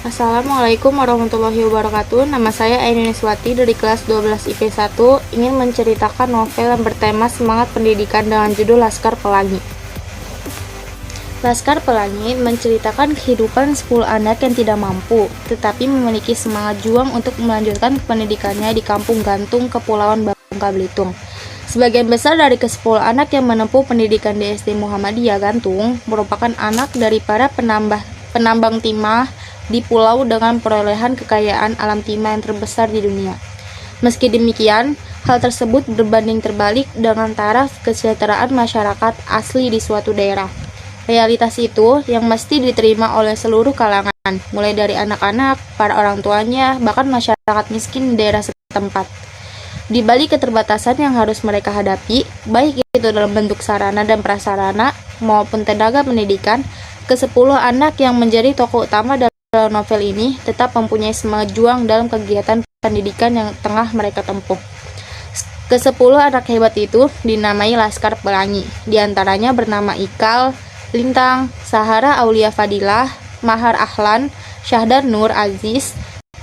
Assalamualaikum warahmatullahi wabarakatuh. Nama saya Aini Niswati dari kelas 12 IP 1 ingin menceritakan novel yang bertema semangat pendidikan dengan judul Laskar Pelangi. Laskar Pelangi menceritakan kehidupan 10 anak yang tidak mampu, tetapi memiliki semangat juang untuk melanjutkan pendidikannya di Kampung Gantung, Kepulauan Bangka Belitung. Sebagian besar dari ke-10 anak yang menempuh pendidikan di SD Muhammadiyah Gantung merupakan anak dari para penambang timah di pulau dengan perolehan kekayaan alam timah yang terbesar di dunia. Meski demikian, hal tersebut berbanding terbalik dengan taraf kesejahteraan masyarakat asli di suatu daerah. Realitas itu yang mesti diterima oleh seluruh kalangan, mulai dari anak-anak, para orang tuanya, bahkan masyarakat miskin di daerah setempat. Di balik keterbatasan yang harus mereka hadapi, baik itu dalam bentuk sarana dan prasarana maupun tenaga pendidikan, ke-10 anak yang menjadi tokoh utama dalam novel ini tetap mempunyai semangat juang dalam kegiatan pendidikan yang tengah mereka tempuh. Ke-10 anak hebat itu dinamai Laskar Pelangi, diantaranya bernama Ikal, Lintang, Sahara Aulia Fadilah, Mahar Ahlan, Syahdar Nur Aziz,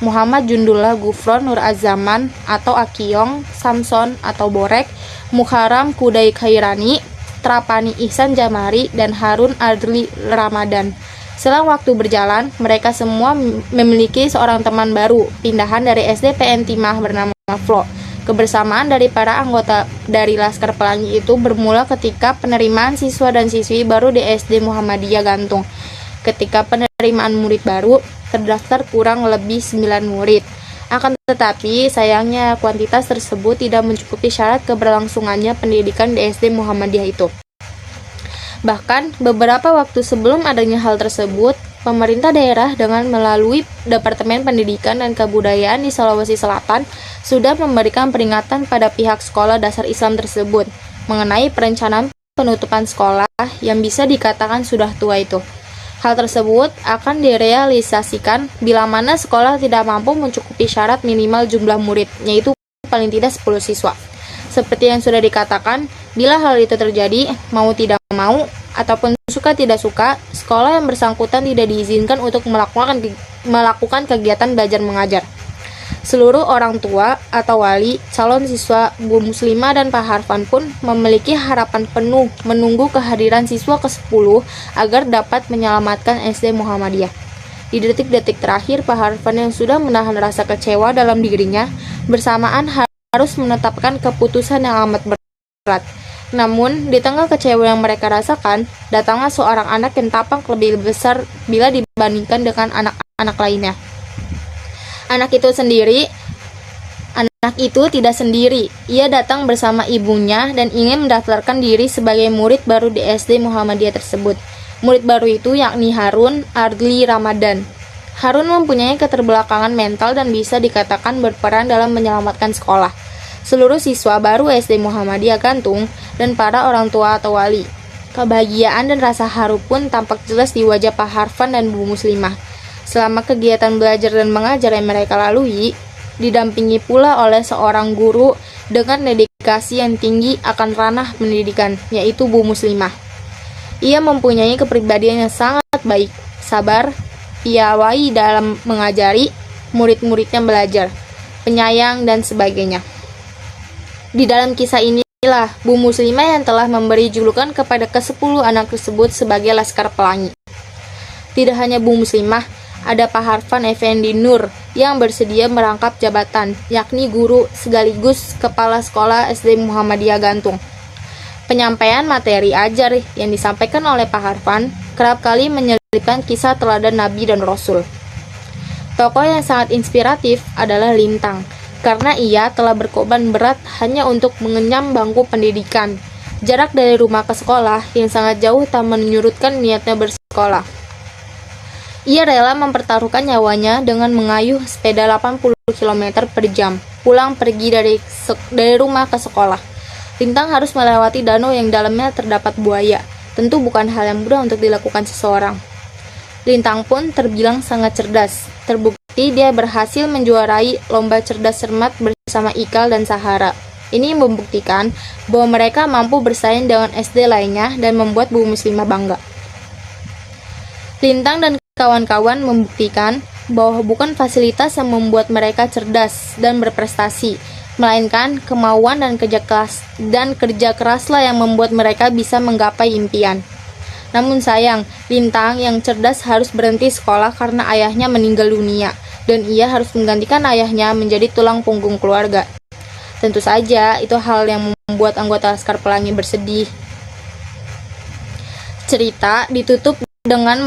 Muhammad Jundullah Gufron Nur Azaman atau Akiyong, Samson atau Borek, Muharram Kudai Khairani, Trapani Ihsan Jamari, dan Harun Adli Ramadan. Selang waktu berjalan, mereka semua memiliki seorang teman baru, pindahan dari SD PN Timah bernama Flo. Kebersamaan dari para anggota dari Laskar Pelangi itu bermula ketika penerimaan siswa dan siswi baru di SD Muhammadiyah Gantung. Ketika penerimaan murid baru, terdaftar kurang lebih 9 murid. Akan tetapi, sayangnya kuantitas tersebut tidak mencukupi syarat keberlangsungannya pendidikan di SD Muhammadiyah itu. Bahkan, beberapa waktu sebelum adanya hal tersebut, pemerintah daerah dengan melalui Departemen Pendidikan dan Kebudayaan di Sulawesi Selatan sudah memberikan peringatan pada pihak sekolah dasar Islam tersebut mengenai perencanaan penutupan sekolah yang bisa dikatakan sudah tua itu. Hal tersebut akan direalisasikan bila mana sekolah tidak mampu mencukupi syarat minimal jumlah murid, yaitu paling tidak 10 siswa. Seperti yang sudah dikatakan, bila hal itu terjadi, mau tidak mau, ataupun suka tidak suka, sekolah yang bersangkutan tidak diizinkan untuk melakukan kegiatan belajar mengajar. Seluruh orang tua atau wali, calon siswa Bu Muslimah dan Pak Harfan pun memiliki harapan penuh menunggu kehadiran siswa ke-10 agar dapat menyelamatkan SD Muhammadiyah. Di detik-detik terakhir, Pak Harfan yang sudah menahan rasa kecewa dalam dirinya bersamaan harus menetapkan keputusan yang amat berat. Namun, di tengah kecewa yang mereka rasakan, datanglah seorang anak yang tampak lebih besar bila dibandingkan dengan anak-anak lainnya. Anak itu tidak sendiri. Ia datang bersama ibunya dan ingin mendaftarkan diri sebagai murid baru di SD Muhammadiyah tersebut. Murid baru itu yakni Harun Adli Ramadan. Harun mempunyai keterbelakangan mental dan bisa dikatakan berperan dalam menyelamatkan sekolah, seluruh siswa baru SD Muhammadiyah Gantung, dan para orang tua atau wali. Kebahagiaan dan rasa haru pun tampak jelas di wajah Pak Harfan dan Bu Muslimah. Selama kegiatan belajar dan mengajar yang mereka lalui, didampingi pula oleh seorang guru dengan dedikasi yang tinggi akan ranah pendidikan, yaitu Bu Muslimah. Ia mempunyai kepribadian yang sangat baik, sabar, piawai dalam mengajari, murid-muridnya belajar, penyayang, dan sebagainya. Di dalam kisah inilah Bu Muslimah yang telah memberi julukan kepada ke-10 anak tersebut sebagai Laskar Pelangi. Tidak hanya Bu Muslimah, ada Pak Harfan Effendi Nur yang bersedia merangkap jabatan, yakni guru sekaligus kepala sekolah SD Muhammadiyah Gantung. Penyampaian materi ajar yang disampaikan oleh Pak Harfan kerap kali menyelipkan kisah teladan Nabi dan Rasul. Tokoh yang sangat inspiratif adalah Lintang, karena ia telah berkorban berat hanya untuk mengenyam bangku pendidikan. Jarak dari rumah ke sekolah yang sangat jauh tak menyurutkan niatnya bersekolah. Ia rela mempertaruhkan nyawanya dengan mengayuh sepeda 80 km per jam, pulang pergi dari rumah ke sekolah. Lintang harus melewati danau yang dalamnya terdapat buaya. Tentu bukan hal yang mudah untuk dilakukan seseorang. Lintang pun terbilang sangat cerdas. Terbukti dia berhasil menjuarai lomba cerdas cermat bersama Ikal dan Sahara. Ini membuktikan bahwa mereka mampu bersaing dengan SD lainnya dan membuat Bu Muslimah bangga. Lintang dan kawan-kawan membuktikan bahwa bukan fasilitas yang membuat mereka cerdas dan berprestasi, melainkan kemauan dan kerja keraslah yang membuat mereka bisa menggapai impian. Namun sayang, Lintang yang cerdas harus berhenti sekolah karena ayahnya meninggal dunia, dan ia harus menggantikan ayahnya menjadi tulang punggung keluarga. Tentu saja, itu hal yang membuat anggota Laskar Pelangi bersedih. Cerita ditutup dengan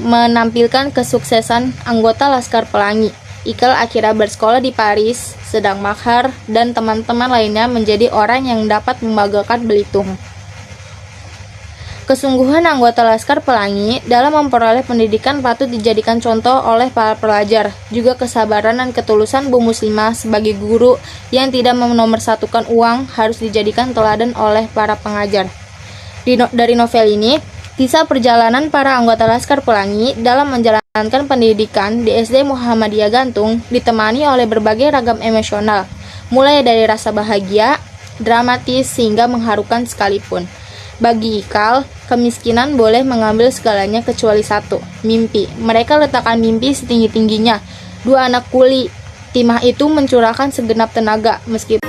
menampilkan kesuksesan anggota Laskar Pelangi. Ikel akhirnya bersekolah di Paris, sedang Makhar dan teman-teman lainnya menjadi orang yang dapat membanggakan Belitung. Kesungguhan anggota Laskar Pelangi dalam memperoleh pendidikan patut dijadikan contoh oleh para pelajar, juga kesabaran dan ketulusan Bu Muslimah sebagai guru yang tidak menomorsatukan uang harus dijadikan teladan oleh para pengajar. Dari novel ini, kisah perjalanan para anggota Laskar Pelangi dalam menjalankan pendidikan di SD Muhammadiyah Gantung ditemani oleh berbagai ragam emosional, mulai dari rasa bahagia, dramatis, hingga mengharukan sekalipun. Bagi Ikal, kemiskinan boleh mengambil segalanya kecuali satu, mimpi. Mereka letakkan mimpi setinggi-tingginya. Dua anak kuli timah itu mencurahkan segenap tenaga, meskipun